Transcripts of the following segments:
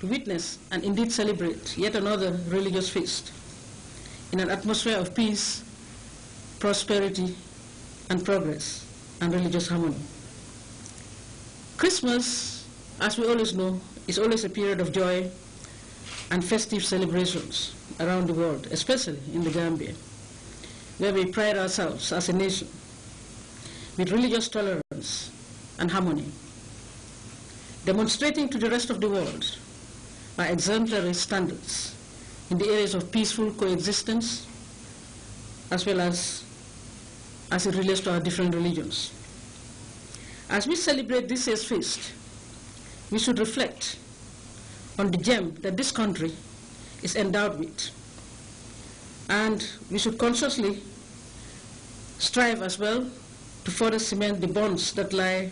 to witness and indeed celebrate yet another religious feast in an atmosphere of peace, prosperity, and progress, and religious harmony. Christmas, as we always know, is always a period of joy and festive celebrations around the world, especially in the Gambia, where we pride ourselves as a nation with religious tolerance and harmony, demonstrating to the rest of the world our exemplary standards in the areas of peaceful coexistence, as well as it relates to our different religions. As we celebrate this year's feast, we should reflect on the gem that this country is endowed with, and we should consciously strive as well to further cement the bonds that lie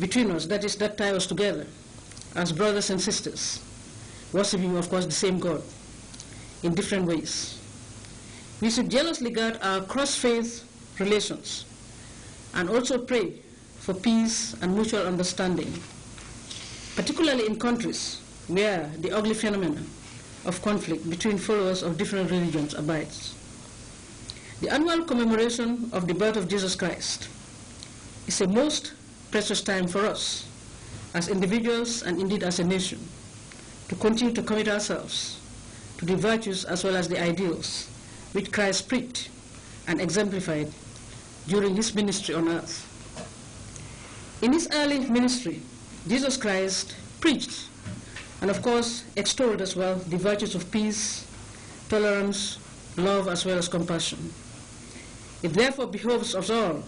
between us, that is, that tie us together as brothers and sisters, worshiping, of course, the same God in different ways. We should jealously guard our cross-faith relations and also pray for peace and mutual understanding, particularly in countries where the ugly phenomenon of conflict between followers of different religions abides. The annual commemoration of the birth of Jesus Christ is a most precious time for us as individuals and indeed as a nation to continue to commit ourselves to the virtues as well as the ideals which Christ preached and exemplified during his ministry on earth. In his early ministry, Jesus Christ preached and of course extolled as well the virtues of peace, tolerance, love as well as compassion. It therefore behoves us all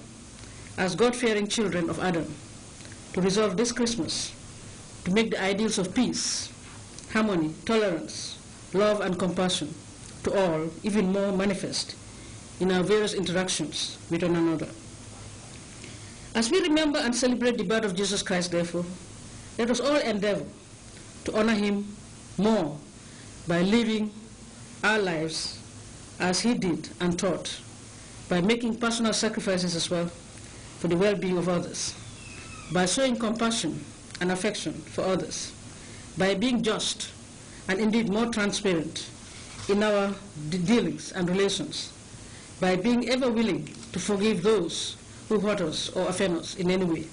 as God-fearing children of Adam to resolve this Christmas to make the ideals of peace, harmony, tolerance, love and compassion to all even more manifest in our various interactions with one another. As we remember and celebrate the birth of Jesus Christ, therefore, let us all endeavor to honor him more by living our lives as he did and taught, by making personal sacrifices as well for the well-being of others, by showing compassion and affection for others, by being just and indeed more transparent in our dealings and relations, by being ever willing to forgive those who hurt us or offend us in any way,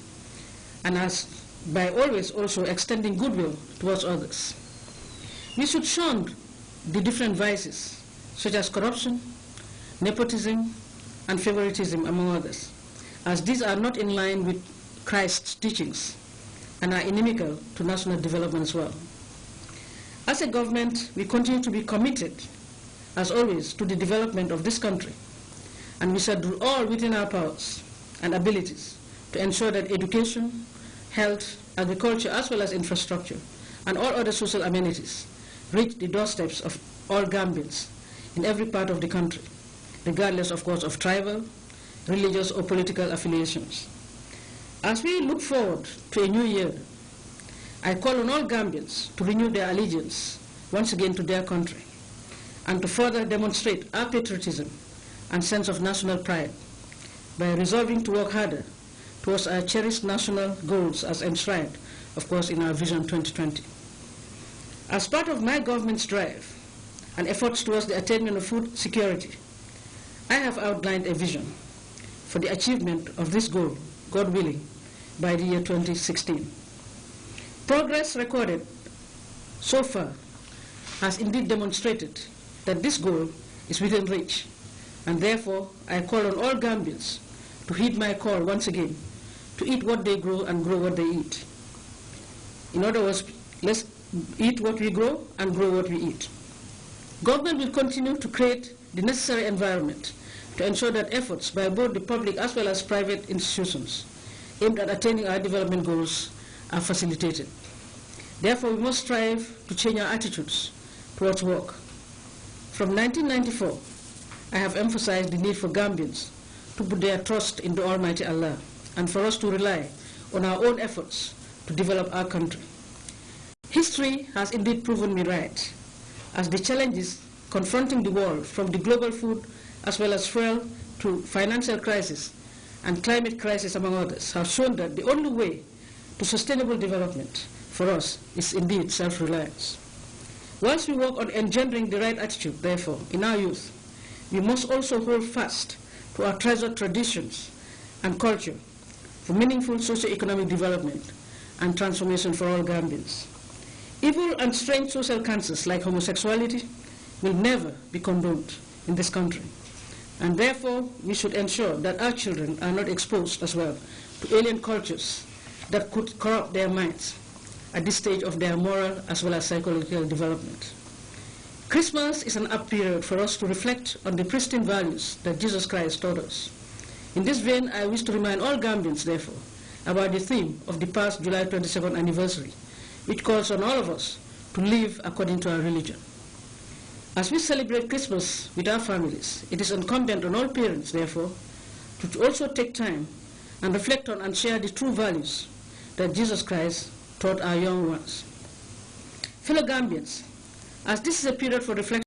and by always also extending goodwill towards others. We should shun the different vices such as corruption, nepotism, and favoritism, among others, as these are not in line with Christ's teachings and are inimical to national development as well. As a government, we continue to be committed, as always, to the development of this country, and we shall do all within our powers and abilities to ensure that education, health, agriculture, as well as infrastructure, and all other social amenities reach the doorsteps of all Gambians in every part of the country, regardless, of course, of tribal, religious, or political affiliations. As we look forward to a new year, I call on all Gambians to renew their allegiance once again to their country and to further demonstrate our patriotism and sense of national pride by resolving to work harder towards our cherished national goals as enshrined, of course, in our Vision 2020. As part of my government's drive and efforts towards the attainment of food security, I have outlined a vision for the achievement of this goal, God willing, by the year 2016. Progress recorded so far has indeed demonstrated that this goal is within reach, and therefore I call on all Gambians to heed my call once again to eat what they grow and grow what they eat. In other words, let's eat what we grow and grow what we eat. Government will continue to create the necessary environment to ensure that efforts by both the public as well as private institutions aimed at attaining our development goals are facilitated. Therefore, we must strive to change our attitudes towards work. From 1994, I have emphasized the need for Gambians to put their trust in the Almighty Allah and for us to rely on our own efforts to develop our country. History has indeed proven me right, as the challenges confronting the world, from the global food as well as fuel to financial crisis and climate crisis, among others, have shown that the only way to sustainable development for us is indeed self-reliance. Whilst we work on engendering the right attitude, therefore, in our youth, we must also hold fast to our treasured traditions and culture for meaningful socio-economic development and transformation for all Gambians. Evil and strange social cancers like homosexuality will never be condoned in this country, and therefore we should ensure that our children are not exposed as well to alien cultures that could corrupt their minds at this stage of their moral as well as psychological development. Christmas is an apt period for us to reflect on the pristine values that Jesus Christ taught us. In this vein, I wish to remind all Gambians, therefore, about the theme of the past July 22nd anniversary, which calls on all of us to live according to our religion. As we celebrate Christmas with our families, it is incumbent on all parents, therefore, to also take time and reflect on and share the true values that Jesus Christ taught our young ones. Fellow Gambians, as this is a period for reflection